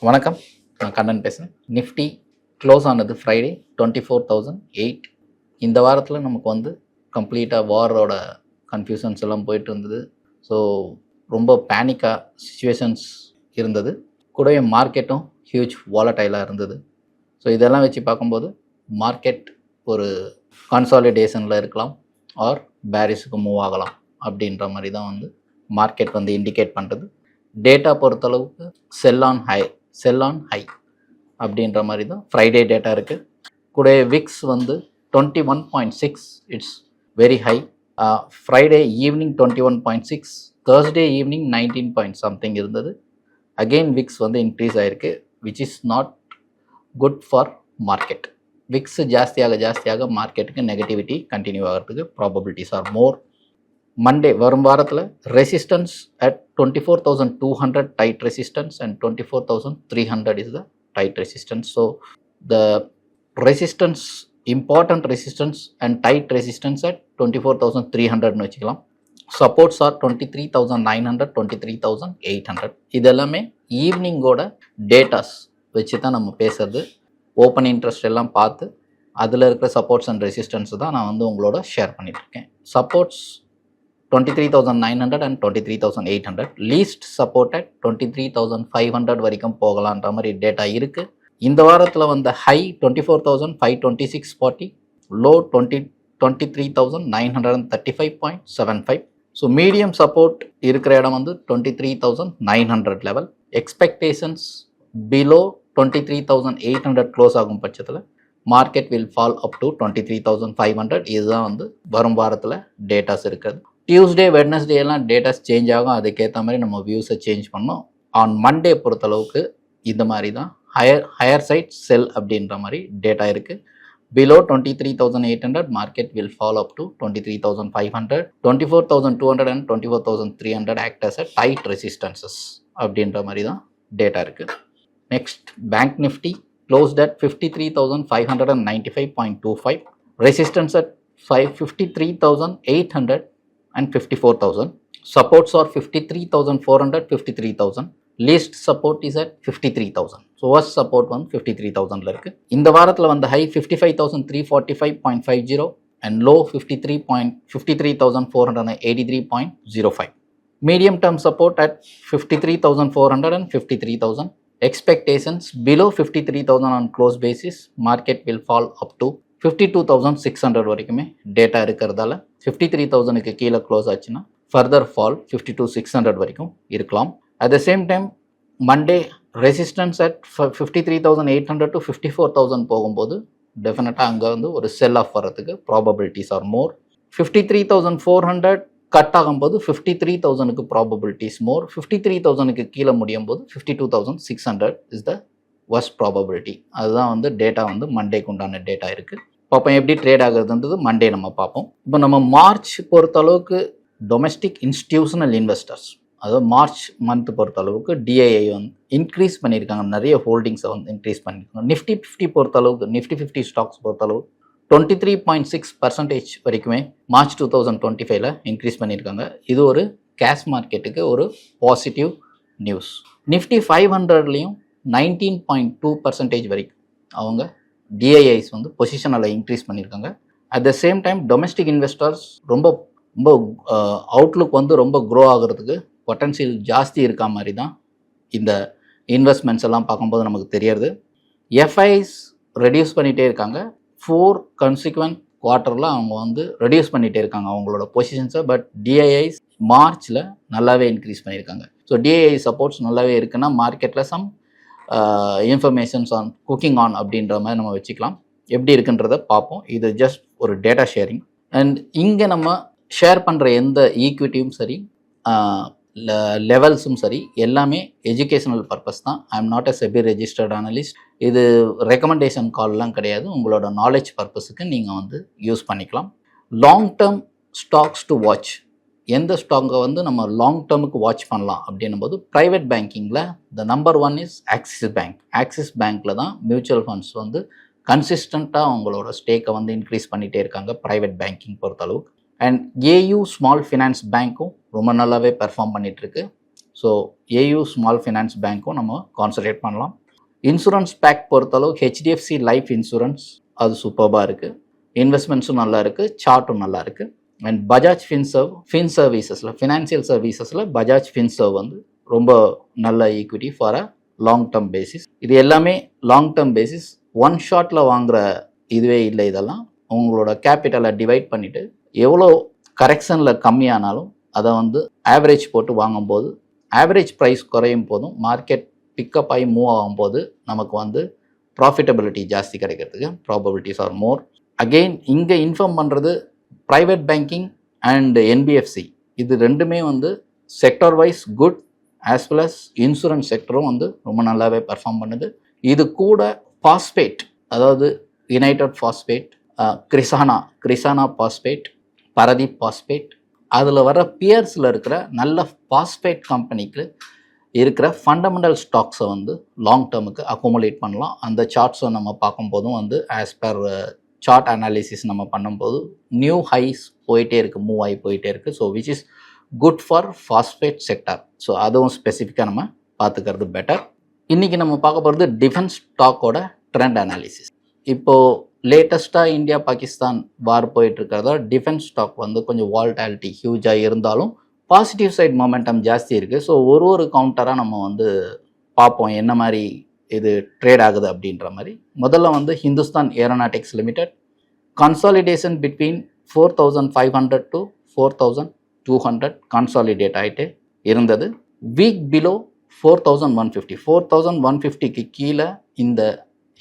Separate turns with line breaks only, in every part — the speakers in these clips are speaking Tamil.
வணக்கம், நான் கண்ணன் பேசுகிறேன். நிஃப்டி க்ளோஸ் ஆனது ஃப்ரைடே 24,008. இந்த வாரத்தில் நமக்கு வந்து கம்ப்ளீட்டாக வாரோட கன்ஃபியூஷன்ஸ் எல்லாம் போயிட்டு இருந்தது. ஸோ ரொம்ப பேனிக்காக சுச்சுவேஷன்ஸ் இருந்தது. கூடவே மார்க்கெட்டும் ஹியூஜ் வாலடைலாக இருந்தது. ஸோ இதெல்லாம் வச்சு பார்க்கும்போது மார்க்கெட் ஒரு கன்சாலிடேஷனில் இருக்கலாம் ஆர் பேரிஸுக்கு மூவ் ஆகலாம் அப்படின்ற மாதிரி தான் வந்து மார்க்கெட் வந்து இண்டிகேட் பண்ணுறது. டேட்டா பொறுத்தளவுக்கு செல் ஆன் ஹை அப்படின்ற மாதிரி தான் ஃப்ரைடே டேட்டா இருக்குது. கூட விக்ஸ் வந்து 21.6, it's very high. Friday evening 21.6, Thursday evening 19 point something இருந்தது. அகெயின் விக்ஸ் வந்து இன்க்ரீஸ் ஆகிருக்கு, which is not good for market. VIX ஜாஸ்தியாக மார்க்கெட்டுக்கு நெகட்டிவிட்டி கண்டினியூ ஆகிறதுக்கு ப்ராபபிலிட்டிஸ் ஆர் மோர். மண்டே வரும் வாரத்தில் resistance at 24,200 tight resistance and 24,300 is the tight resistance. So the resistance, important resistance and tight resistance at 24,300ன்னு வச்சுக்கலாம். Supports are 23,900, 23,800. இதெல்லாமே ஈவினிங்கோட டேட்டாஸ் வச்சு தான் நம்ம பேசுறது. ஓப்பன் இன்ட்ரெஸ்ட் எல்லாம் பார்த்து அதில் இருக்கிற சப்போர்ட்ஸ் அண்ட் ரெசிஸ்டன்ஸ் தான் நான் வந்து உங்களோட ஷேர் பண்ணிட்டுருக்கேன். Supports 23,900 and 23,800. Least support at 23,500 வரைக்கும் போகலான்ற மாதிரி டேட்டா இருக்குது. இந்த வாரத்தில் வந்த high 24,526.40, low 23,935.75. So medium support இருக்கிற இடம் வந்து 23,900 லெவல். எக்ஸ்பெக்டேஷன்ஸ் பிலோ 23,800 க்ளோஸ் ஆகும் பட்சத்தில் market will fall up to 23,500. இதுதான் வந்து வரும் வாரத்தில் டேட்டாஸ் இருக்கிறது. டியூஸ்டே வெட்னஸ்டே எல்லாம் டேட்டாஸ் சேஞ்ச் ஆகும், அதுக்கேற்ற மாதிரி நம்ம வியூஸை சேஞ்ச் பண்ணோம். ஆன் மண்டே பொறுத்தளவுக்கு இந்த மாதிரி தான் ஹையர் சைட் செல் அப்படின்ற மாதிரி டேட்டா இருக்குது. Below 23,800 market will fall up to 23,500, 24,200 and 24,300 act as a tight resistances அப்படின்ற மாதிரி தான் டேட்டா இருக்குது. Next bank Nifty closed at 53,595.25, resistance at 53,800 and 54,000. Supports are 53,400, 53,000. Least support is at 53,000. So worst support one 53,000 இருக்கு. இந்த வாரத்தில் வந்த high 55,345.50 and low 53,483.05. Medium term support at 53,400 and 53,000. Expectations below 53,000 on close basis, market will fall up to 52,600 வரைக்குமே டேட்டா இருக்கிறதால 53,000க்கு கீழே க்ளோஸ் ஆச்சுன்னா ஃபர்தர் ஃபால் 52,600 வரைக்கும் இருக்கலாம். At the same time Monday resistance at 53,800 to 54,000 போகும்போது டெஃபினட்டாக அங்கே வந்து ஒரு செல் ஆஃப் வர்றதுக்கு ப்ராபபிலிட்டிஸ் ஆர் மோர். 53,400 கட் ஆகும்போது 53,000க்கு ப்ராபபிலிட்டிஸ் மோர். 53,000க்கு கீழே முடியும் போது 52,600 இஸ் த வர்ஸ்ட் ப்ராபபிலிட்டி. அதுதான் வந்து டேட்டா வந்து மண்டேக்கு உண்டான டேட்டா இருக்குது. பார்ப்போம் எப்படி ட்ரேட் ஆகுதுன்றது மண்டே நம்ம பார்ப்போம். இப்போ நம்ம மார்ச் பொறுத்தளவுக்கு டொமெஸ்டிக் இன்ஸ்டிடியூஷனல் இன்வெஸ்டர்ஸ், அதாவது மார்ச் மந்த் பொறுத்தளவுக்கு டிஐஐ வந்து இன்க்ரீஸ் பண்ணியிருக்காங்க, நிறைய ஹோல்டிங்ஸை வந்து இன்க்ரீஸ் பண்ணியிருக்காங்க. நிஃப்டி 50 பொறுத்தளவுக்கு, நிஃப்டி 50 ஸ்டாக்ஸ் பொறுத்தளவு 23.6% வரைக்குமே மார்ச் 2025 இன்க்ரீஸ் பண்ணியிருக்காங்க. இது ஒரு கேஷ் மார்க்கெட்டுக்கு ஒரு பாசிட்டிவ் நியூஸ். நிஃப்டி 500லையும் 19.2% வரைக்கும் அவங்க டிஐஐஸ் வந்து பொசிஷனில் இன்க்ரீஸ் பண்ணியிருக்காங்க. At the same time domestic investors ரொம்ப ரொம்ப அவுட்லுக் வந்து ரொம்ப க்ரோ ஆகிறதுக்கு பொட்டன்ஷியல் ஜாஸ்தி இருக்க மாதிரி தான் இந்த இன்வெஸ்ட்மெண்ட்ஸ் எல்லாம் பார்க்கும்போது நமக்கு தெரியறது. எஃப்ஐஸ் ரெடியூஸ் பண்ணிகிட்டே இருக்காங்க. 4 கன்சிக்வெண்ட் குவார்ட்டரில் அவங்க வந்து ரெடியூஸ் பண்ணிகிட்டே இருக்காங்க அவங்களோட பொசிஷன்ஸை. பட் டிஐஐஸ் மார்ச்சில் நல்லாவே இன்க்ரீஸ் பண்ணியிருக்காங்க. ஸோ டிஐஐ சப்போர்ட்ஸ் நல்லாவே இருக்குன்னா மார்க்கெட்டில் some informations on cooking on அப்படின்ற மாதிரி நம்ம வச்சுக்கலாம். எப்படி இருக்குன்றதை பார்ப்போம். இது ஜஸ்ட் ஒரு டேட்டா ஷேரிங். அண்ட் இங்கே நம்ம ஷேர் பண்ணுற எந்த ஈக்விட்டியும் சரி, லெவல்ஸும் சரி, எல்லாமே எஜுகேஷனல் பர்பஸ் தான். I am not a SEBI registered analyst. இது ரெக்கமெண்டேஷன் கால்லாம் கிடையாது. உங்களோட நாலேஜ் பர்பஸுக்கு நீங்கள் வந்து யூஸ் பண்ணிக்கலாம். Long term stocks to watch, எந்த ஸ்டாக்கை வந்து நம்ம லாங் டேர்முக்கு வாட்ச் பண்ணலாம் அப்படின்னும் போது ப்ரைவேட் பேங்கிங்கில் the number 1 is Axis Bank. Axis பேங்க்கில் தான் மியூச்சுவல் ஃபண்ட்ஸ் வந்து கன்சிஸ்டண்ட்டாக அவங்களோட ஸ்டேக்கை வந்து இன்க்ரீஸ் பண்ணிகிட்டே இருக்காங்க ப்ரைவேட் பேங்கிங் பொறுத்தளவுக்கு. அண்ட் ஏயு ஸ்மால் ஃபினான்ஸ் பேங்க்கும் ரொம்ப நல்லாவே பெர்ஃபார்ம் பண்ணிகிட்ருக்கு. ஸோ ஏயு ஸ்மால் ஃபினான்ஸ் பேங்க்கும் நம்ம கான்சன்ட்ரேட் பண்ணலாம். இன்சூரன்ஸ் பேக் பொறுத்தளவு ஹெச்டிஎஃப்சி லைஃப் இன்சூரன்ஸ் அது சூப்பராக இருக்குது, இன்வெஸ்ட்மெண்ட்ஸும் நல்லா இருக்குது, சார்ட்டும் நல்லா இருக்குது. அண்ட் பஜாஜ் ஃபின் சர்வீசஸில் ஃபினான்சியல் சர்வீசஸில் பஜாஜ் ஃபின்சர்வ் வந்து ரொம்ப நல்ல equity for a long term basis. இது எல்லாமே லாங் டேர்ம் பேசிஸ், ஒன் ஷாட்டில் வாங்குகிற இதுவே இல்லை. இதெல்லாம் உங்களோட கேபிட்டலை டிவைட் பண்ணிவிட்டு எவ்வளோ கரெக்ஷனில் கம்மியானாலும் அதை வந்து ஆவரேஜ் போட்டு வாங்கும்போது ஆவரேஜ் ப்ரைஸ் குறையும் போதும் மார்க்கெட் பிக்கப் ஆகி மூவ் ஆகும்போது நமக்கு வந்து ப்ராஃபிட்டபிலிட்டி ஜாஸ்தி கிடைக்கிறதுக்கு ப்ராபபிலிட்டிஸ் ஆர் மோர். அகெயின் இங்கே இன்ஃபார்ம் பண்ணுறது ப்ரைவேட் பேங்கிங் அண்ட் என்பிஎஃப்சி இது ரெண்டுமே வந்து sector wise good, as well as insurance செக்டரும் வந்து ரொம்ப நல்லாவே பர்ஃபார்ம் பண்ணுது. இது கூட பாஸ்பேட், அதாவது united phosphate, Krishana phosphate, Paradeep phosphate, அதில் வர பியர்ஸில் இருக்கிற நல்ல பாஸ்பேட் கம்பெனிக்கு இருக்கிற ஃபண்டமெண்டல் ஸ்டாக்ஸை வந்து லாங் டேர்முக்கு அக்குமுலேட் பண்ணலாம். அந்த சார்ட்ஸை நம்ம பார்க்கும்போதும் வந்து ஆஸ் பர் சார்ட் அனாலிசிஸ் நம்ம பண்ணும்போது நியூ ஹைஸ் போயிட்டே இருக்குது, மூவ் ஆகி போயிட்டே இருக்குது. So which is good for phosphate sector. So அதுவும் ஸ்பெசிஃபிக்காக நம்ம பார்த்துக்கிறது பெட்டர். இன்றைக்கி நம்ம பார்க்க போகிறது டிஃபென்ஸ் ஸ்டாக்கோட ட்ரெண்ட் அனாலிசிஸ். இப்போது லேட்டஸ்ட்டாக இந்தியா பாகிஸ்தான் வார் போயிட்டுருக்கிறதா டிஃபென்ஸ் ஸ்டாக் வந்து கொஞ்சம் வால்டாலிட்டி ஹியூஜாக இருந்தாலும் பாசிட்டிவ் சைட் மொமெண்டம் ஜாஸ்தி இருக்குது. ஸோ ஒரு கவுண்டராக நம்ம வந்து பார்ப்போம் என்ன மாதிரி இது ட்ரேட் ஆகுது அப்படின்ற மாதிரி. முதல்ல வந்து Hindustan aeronautics limited consolidation between 4,500 to 4,200 consolidate ஆகிட்டு இருந்தது. வீக் பிலோ 4,150க்கு கீழே இந்த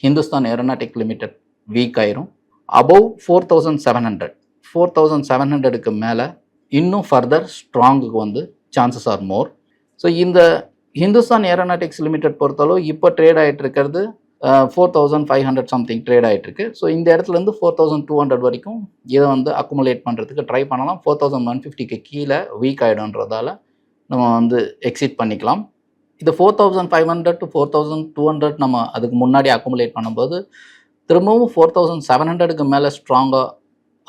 ஹிந்துஸ்தான் ஏரோநாட்டிக் லிமிடெட் வீக் ஆயிரும். அபவ் 4,700க்கு மேலே இன்னும் ஃபர்தர் ஸ்ட்ராங்குக்கு வந்து சான்சஸ் ஆர் மோர். ஸோ இந்த ஹிந்துஸ்தான் ஏரோநாட்டிக்ஸ் லிமிடெட் பொறுத்தளவு இப்போ ட்ரேட் ஆகிட்டு இருக்கிறது 4,500 சம்திங் ட்ரேட் ஆகிட்டு இருக்கு. ஸோ இந்த இடத்துலேருந்து 4,200 வரைக்கும் இதை வந்து அக்குமுலேட் பண்ணுறதுக்கு ட்ரை பண்ணலாம். 4,150க்கு கீழே வீக் ஆகிடும்ன்றதால நம்ம வந்து எக்ஸிட் பண்ணிக்கலாம். இது 4,500 to 4,200 நம்ம அதுக்கு முன்னாடி அக்குமுலேட் பண்ணும்போது திரும்பவும் 4,700க்கு மேலே ஸ்ட்ராங்காக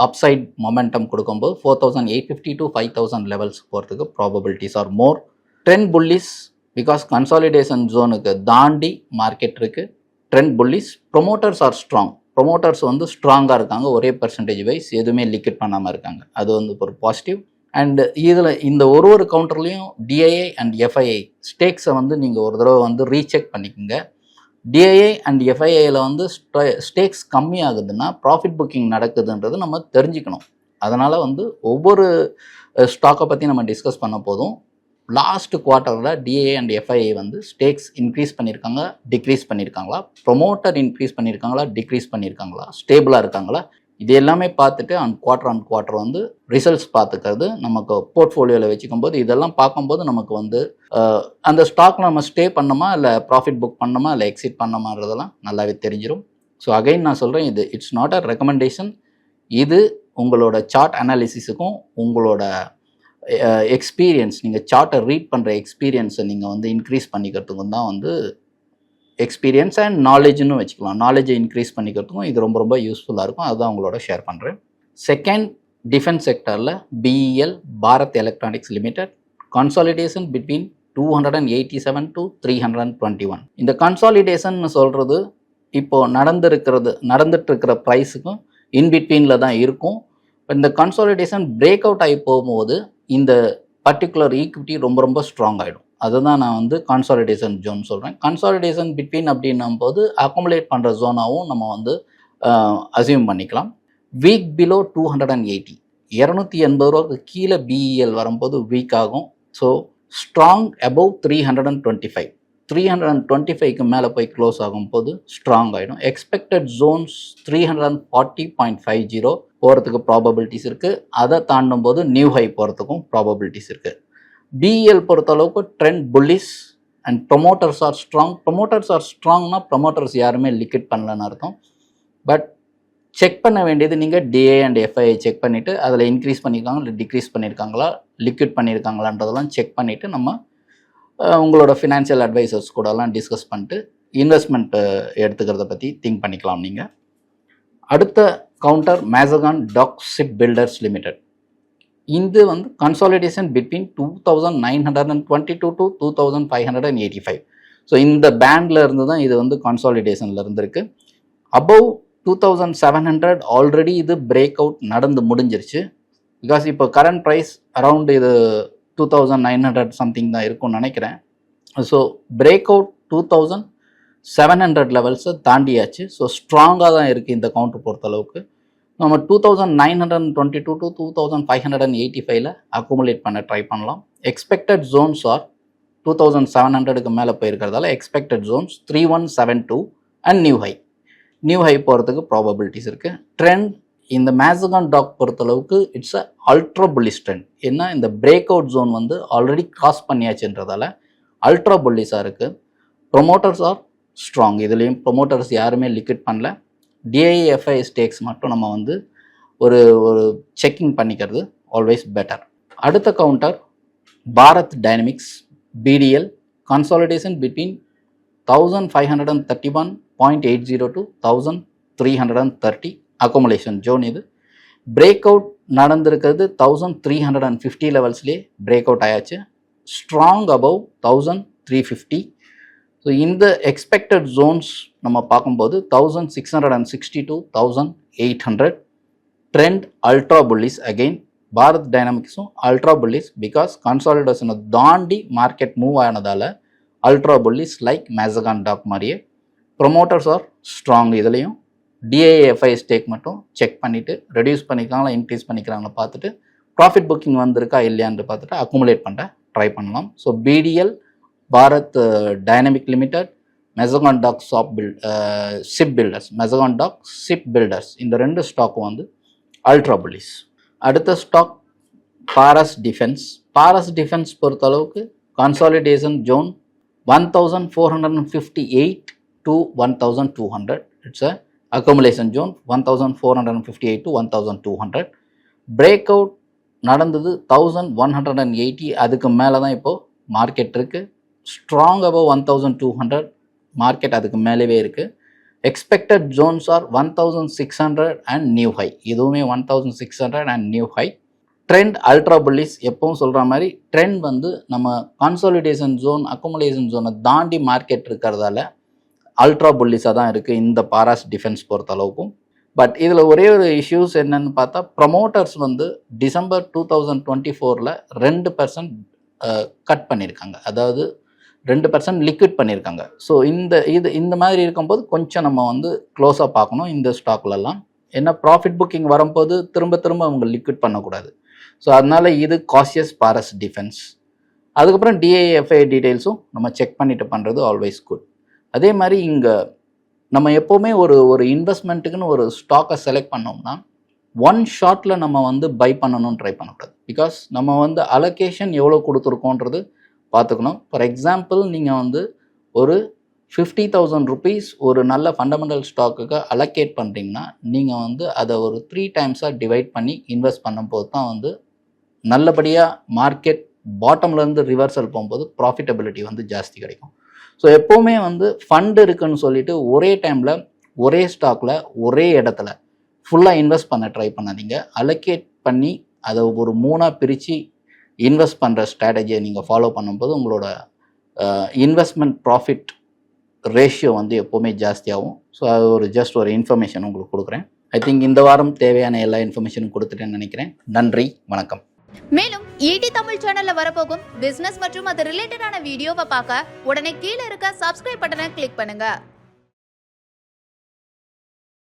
அப்சைட் மொமெண்டம் கொடுக்கும்போது 4,850 to 5,000 லெவல்ஸ் போகிறதுக்கு probabilities are more. Trend pulleys because consolidation ஜோனுக்கு தாண்டி மார்க்கெட் இருக்குது. Trend pulleys. Promoters are strong. Promoters வந்து ஸ்ட்ராங்காக இருக்காங்க, ஒரே பர்சன்டேஜ் வைஸ் எதுவுமே லிக்விட் பண்ணாமல் இருக்காங்க. அது வந்து ஒரு பாசிட்டிவ். அண்ட் இதில் இந்த ஒரு கவுண்டர்லேயும் டிஐஐ அண்ட் எஃப்ஐஐ ஸ்டேக்ஸை வந்து நீங்கள் ஒரு தடவை வந்து ரீசெக் பண்ணிக்கோங்க. டிஐஐ அண்ட் எஃப்ஐஐயில் வந்து ஸ்டேக்ஸ் கம்மி ஆகுதுன்னா ப்ராஃபிட் புக்கிங் நடக்குதுன்றது நம்ம தெரிஞ்சுக்கணும். அதனால் வந்து ஒவ்வொரு ஸ்டாக்கை பற்றி நம்ம டிஸ்கஸ் பண்ண போதும் லாஸ்ட் குவார்ட்டரில் டிஐஐ அண்ட் எஃப்ஐஐ வந்து ஸ்டேக்ஸ் இன்க்ரீஸ் பண்ணியிருக்காங்க, டிக்ரீஸ் பண்ணியிருக்காங்களா, ப்ரொமோட்டர் இன்க்ரீஸ் பண்ணியிருக்காங்களா, டிக்ரீஸ் பண்ணியிருக்காங்களா, ஸ்டேபிளாக இருக்காங்களா, இது எல்லாமே பார்த்துட்டு ஆன் குவார்ட்டர் வந்து ரிசல்ட்ஸ் பார்த்துக்கிறது நமக்கு போர்ட்ஃபோலியோவில் வச்சுக்கும் போது இதெல்லாம் பார்க்கும்போது நமக்கு வந்து அந்த ஸ்டாக்கில் நம்ம ஸ்டே பண்ணோமா இல்லை ப்ராஃபிட் புக் பண்ணோமா இல்லை எக்ஸிட் பண்ணோமான்றதெல்லாம் நல்லாவே தெரிஞ்சிடும். ஸோ அகைன் நான் சொல்கிறேன், இது இட்ஸ் நாட் அ ரெக்கமெண்டேஷன். இது உங்களோட சார்ட் அனாலிசிஸுக்கும் உங்களோட எக்ஸ்பீரியன்ஸ், நீங்கள் சார்ட்டை ரீட் பண்ணுற எக்ஸ்பீரியன்ஸை நீங்கள் வந்து இன்க்ரீஸ் பண்ணிக்கிறதுக்கும் தான் வந்து எக்ஸ்பீரியன்ஸ் அண்ட் நாலேஜ்னு வச்சுக்கலாம். நாலேஜை இன்க்ரீஸ் பண்ணிக்கிறதுக்கும் இது ரொம்ப யூஸ்ஃபுல்லாக இருக்கும். அதுதான் உங்களோட ஷேர் பண்ணுறேன். செகண்ட், டிஃபென்ஸ் செக்டரில் BEL Bharat Electronics Limited consolidation between 287 to 321. இந்த கன்சாலிடேஷன் சொல்கிறது இப்போது நடந்துட்டு இருக்கிற ப்ரைஸுக்கும் இன்பிட்வீனில் தான் இருக்கும். இந்த கன்சாலிடேஷன் பிரேக் அவுட் ஆகி போகும்போது இந்த பர்டிகுலர் ஈக்விட்டி ரொம்ப ஸ்ட்ராங் ஆகிடும். அதுதான் நான் வந்து கன்சாலிடேஷன் ஜோன் சொல்கிறேன். கன்சாலிடேஷன் பிட்வீன் அப்படின்னும் போது அக்குமுலேட் பண்ணுற ஜோனாகவும் நம்ம வந்து அசியூம் பண்ணிக்கலாம். வீக் பிலோ 280, 280 ரூபாய்க்கு கீழே பிஇஎல் வரும்போது வீக் ஆகும். ஸோ ஸ்ட்ராங் அபவ் 325, 325க்கு மேலே போய் க்ளோஸ் ஆகும்போது ஸ்ட்ராங் ஆகிடும். எக்ஸ்பெக்டட் ஜோன்ஸ் 340.50 போகிறதுக்கு ப்ராபபிலிட்டிஸ் இருக்குது. அதை தாண்டும் போது நியூ ஹை போகிறதுக்கும் ப்ராபபிலிட்டிஸ் இருக்குது. பிஇஎல் பொறுத்தளவுக்கு trend bullish and promoters are strong. Promoters are ஸ்ட்ராங்னா ப்ரொமோட்டர்ஸ் யாருமே லிக்விட் பண்ணலன்னு அர்த்தம். பட் செக் பண்ண வேண்டியது நீங்கள் டிஏ அண்ட் எஃப்ஐஐ செக் பண்ணிவிட்டு அதில் இன்க்ரீஸ் பண்ணியிருக்காங்களா இல்லை டிக்ரீஸ் பண்ணியிருக்காங்களா, லிக்விட் பண்ணியிருக்காங்களான்றதெல்லாம் செக் பண்ணிவிட்டு நம்ம உங்களோட ஃபினான்ஷியல் அட்வைசர்ஸ் கூடலாம் டிஸ்கஸ் பண்ணிட்டு இன்வெஸ்ட்மெண்ட் எடுத்துக்கிறத பற்றி திங்க் பண்ணிக்கலாம் நீங்கள். அடுத்த counter Mazagon dock ship builders limited. இது வந்து கன்சாலிடேஷன் பிட்வீன் 2922 to 2585. ஸோ இந்த பேண்டில் இருந்து தான் இது வந்து கன்சாலிடேஷனில் இருந்திருக்கு. அபவ் 2700 ஆல்ரெடி இது பிரேக் அவுட் நடந்து முடிஞ்சிருச்சு. பிகாஸ் இப்போ கரண்ட் ப்ரைஸ் அரவுண்ட் இது 2900 சம்திங் தான் இருக்கும்னு நினைக்கிறேன். So break out 2700 லெவல்ஸை தாண்டியாச்சு. ஸோ ஸ்ட்ராங்காக தான் இருக்குது இந்த கவுண்டர் பொறுத்தளவுக்கு. நம்ம 2922 to 2585 அக்குமுலேட் பண்ண ட்ரை பண்ணலாம். எக்ஸ்பெக்டட் ஜோன்ஸ் ஆர் 2700க்கு மேலே போயிருக்கிறதால expected zones 3172 and new high போகிறதுக்கு ப்ராபபிலிட்டிஸ் இருக்குது. ட்ரெண்ட் இந்த மேசகான் டாக் பொறுத்தளவுக்கு it's a ultra bullish trend. ஏன்னா இந்த பிரேக் அவுட் ஜோன் வந்து ஆல்ரெடி கிராஸ் பண்ணியாச்சுன்றதால அல்ட்ரா புல்லிஷாக இருக்குது. Promoters are strong. இதுலேயும் ப்ரொமோட்டர்ஸ் யாருமே லிக்விட் பண்ணல. டிஐஎஃப்ஐ ஸ்டேக்ஸ் மட்டும் நம்ம வந்து ஒரு செக்கிங் பண்ணிக்கிறது ஆல்வேஸ் பெட்டர். அடுத்த counter Bharat Dynamics BDL consolidation between 1531.80 to 1330 accumulation zone. இது பிரேக் அவுட் நடந்திருக்கிறது 1350 லெவல்ஸ்லேயே பிரேக் அவுட் ஆயாச்சு. Strong above 1350. ஸோ இந்த எக்ஸ்பெக்டட் ஜோன்ஸ் நம்ம பார்க்கும்போது 1660 to 1800. Trend ultra bullish. Again Bharat டைனமிக்ஸும் அல்ட்ரா புல்லிஷ் பிகாஸ் கன்சாலிடேஷனை தாண்டி மார்க்கெட் மூவ் ஆனதால் ultra bullish like Mazagon Dock மாதிரியே. Promoters are strong. இதுலேயும் டிஐஎஃப்ஐ ஸ்டேக் மட்டும் செக் பண்ணிவிட்டு ரெடியூஸ் பண்ணிக்கிறாங்களா இன்க்ரீஸ் பண்ணிக்கிறாங்களா பார்த்துட்டு ப்ராஃபிட் புக்கிங் வந்திருக்கா இல்லையான்னு பார்த்துட்டு அக்குமுலேட் பண்ண ட்ரை பண்ணலாம். So BDL, Bharat dynamic limited, Mazagon dock ship builders இந்த ரெண்டு ஸ்டாக்கும் வந்து அல்ட்ரா புல்லிஷ். அடுத்த ஸ்டாக் பாரஸ் டிஃபென்ஸ் பொறுத்தளவுக்கு consolidation zone 1458 to 1200. It's a accumulation zone 1458 to 1200. Break out நடந்தது 1180. அதுக்கு மேலே தான் இப்போது மார்க்கெட் இருக்குது. Strong above 1200. மார்க்கெட் அதுக்கு மேலேவே இருக்குது. Expected zones are 1600 and new high. இதுவுமே 1600 and new high. Trend ultra bullish. எப்பவும் சொல்கிற மாதிரி ட்ரெண்ட் வந்து நம்ம கன்சாலிடேஷன் ஜோன் அக்குமுலேஷன் ஜோனை தாண்டி மார்க்கெட் இருக்கிறதால அல்ட்ரா புல்லிஷாக தான் இருக்குது இந்த பாராஸ் டிஃபென்ஸ் பொறுத்தளவுக்கும். பட் இதில் ஒரே ஒரு இஷ்யூஸ் என்னன்னு பார்த்தா ப்ரமோட்டர்ஸ் வந்து டிசம்பர் 2024 2% கட் பண்ணியிருக்காங்க. அதாவது 2% லிக்விட் பண்ணியிருக்காங்க. ஸோ இந்த மாதிரி இருக்கும்போது கொஞ்சம் நம்ம வந்து க்ளோஸாக பார்க்கணும் இந்த ஸ்டாக்லலாம். ஏன்னா ப்ராஃபிட் புக்கிங் வரும்போது திரும்ப அவங்க லிக்விட் பண்ணக்கூடாது. ஸோ அதனால் இது காஷியஸ் பாரஸ் டிஃபென்ஸ். அதுக்கப்புறம் டிஐஎஃப்ஐ டீட்டெயில்ஸும் நம்ம செக் பண்ணிட்டு பண்ணுறது ஆல்வேஸ் குட். அதே மாதிரி இங்கே நம்ம எப்போவுமே ஒரு இன்வெஸ்ட்மெண்ட்டுக்குன்னு ஒரு ஸ்டாக்கை செலக்ட் பண்ணோம்னா ஒன் ஷாட்டில் நம்ம வந்து பை பண்ணணும்னு ட்ரை பண்ணக்கூடாது. பிகாஸ் நம்ம வந்து அலோகேஷன் எவ்வளோ கொடுத்துருக்கோன்றது பார்த்துக்கணும். ஃபார் எக்ஸாம்பிள் நீங்கள் வந்து ஒரு 50,000 rupees ஒரு நல்ல ஃபண்டமெண்டல் ஸ்டாக்குக்கு அலோகேட் பண்ணுறீங்கன்னா நீங்கள் வந்து அதை ஒரு 3 times டிவைட் பண்ணி இன்வெஸ்ட் பண்ணும்போது தான் வந்து நல்லபடியாக மார்க்கெட் பாட்டம்லேருந்து ரிவர்சல் போகும்போது ப்ராஃபிட்டபிலிட்டி வந்து ஜாஸ்தி கிடைக்கும். ஸோ எப்போவுமே வந்து ஃபண்டு இருக்குன்னு சொல்லிட்டு ஒரே டைமில் ஒரே ஸ்டாக்கில் ஒரே இடத்துல ஃபுல்லாக இன்வெஸ்ட் பண்ண ட்ரை பண்ணாதீங்க. அலோகேட் பண்ணி அதை ஒரு 3 பிரித்து இன்வெஸ்ட் பண்ணுற ஸ்ட்ராட்டஜியை நீங்கள் ஃபாலோ பண்ணும்போது உங்களோட இன்வெஸ்ட்மெண்ட் ப்ராஃபிட் ரேஷியோ வந்து எப்போவுமே ஜாஸ்தியாகும். ஸோ அது ஜஸ்ட் ஒரு இன்ஃபர்மேஷன் உங்களுக்கு கொடுக்குறேன். ஐ திங்க் இந்த வாரம் தேவையான எல்லா இன்ஃபர்மேஷனும் கொடுத்துட்டேன்னு நினைக்கிறேன். நன்றி, வணக்கம்.
மேலும் ஈடி தமிழ் சேனல்ல வரப்போகும் பிசினஸ் மற்றும் அது ரிலேட்டடான வீடியோவை பார்க்க உடனே கீழே இருக்க சப்ஸ்கிரைப் பட்டனை கிளிக் பண்ணுங்க.